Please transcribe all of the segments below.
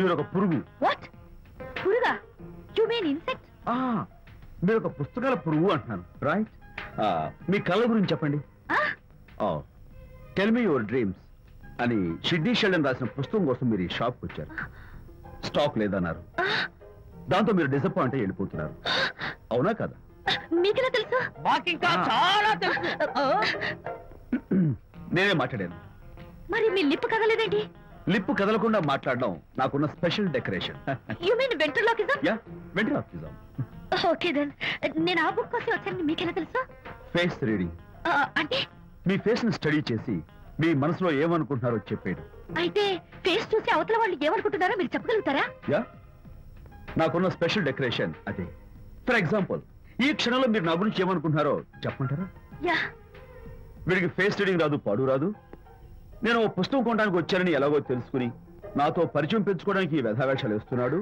మీరు ఒక పురుగు. వాట్? పురుగా? You mean insect? మీరు ఒక పుస్తకాల పురుగు అంటున్నాను, రైట్? మీ కళ్ళ గురించి చెప్పండి. టెల్ మీ యువర్ డ్రీమ్స్ అని షిడ్నీ షెల్డన్ రాసిన పుస్తకం కోసం మీరు ఈ షాప్కి వచ్చారు. స్టాక్ లేదన్నారు. దాంతో మీరు డిసప్పాయింట్ అయ్యి వెళ్ళిపోతున్నారు. అవునా కదా? మీకెలా తెలుసు? మాకింకా చాలా తెలుసు. నేనే మాట్లాడాను. మరి మీ లిప్ కదలేదేంటి? లిప్ కదలకుండా మాట్లాడడం నాకున్న special decoration. You mean ventriloquism? Yeah, ventriloquism. Okay then. నేను ఆ బుక్ కోసం వచ్చానని మీకెలా తెలుసు? Face reading. అంటే మీ ఫేస్ ని స్టడీ చేసి మీ మనసులో ఏమనుకుంటున్నారో చెప్పేది. అయితే ఫేస్ చూసి అవతల వాళ్ళు ఏమనుకుంటున్నారో మీరు చెప్పగలుగుతారా? యా, నాకున్న స్పెషల్ డెకరేషన్ అదే. ఫర్ ఎగ్జాంపుల్, ఈ క్షణంలో మీరు నా గురించి ఏమనుకుంటున్నారో చెప్పమంటారా? యా. వీడికి ఫేస్ రీడింగ్ రాదు, పాడు రాదు. నేను ఓ పుస్తకం కొనడానికి వచ్చానని ఎలాగో తెలుసుకుని నాతో పరిచయం పెంచుకోవడానికి ఈ వ్యధావేషాలు వేస్తున్నాడు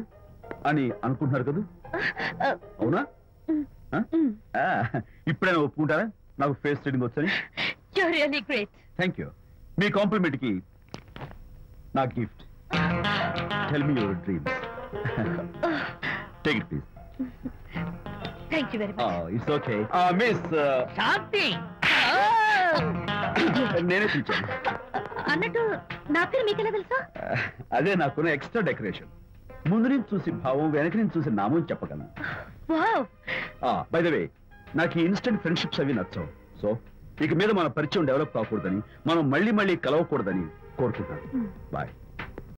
అని అనుకుంటున్నారు కదా? అవునా? ఇప్పుడైనా ఒప్పుకుంటారా నాకు ఫేస్ రీడింగ్ వచ్చని? You're really great. Thank you. మీ కాంప్లిమెంట్ కి నా gift. Tell me your dreams. Take it please. Thank you very much. It's okay. Miss Shanti. నేనే పిలిచాను. అన్నట్టు నా పేరు మీకెలా తెలుసా? అదే నాకున్న ఎక్స్ట్రా డెకరేషన్. ముందు నుంచి చూసి భావం, వెనక నుంచి చూసి నామం చెప్పగలను. వావ్. బై ద వే, నాకు ఈ ఇన్స్టెంట్ ఫ్రెండ్షిప్స్ అవి నచ్చవు. సో ఇక మీద మన పరిచయం డెవలప్ కాకూడదని, మనం మళ్ళీ మళ్ళీ కలవకూడదని కోరుకుంటాను. బాయ్.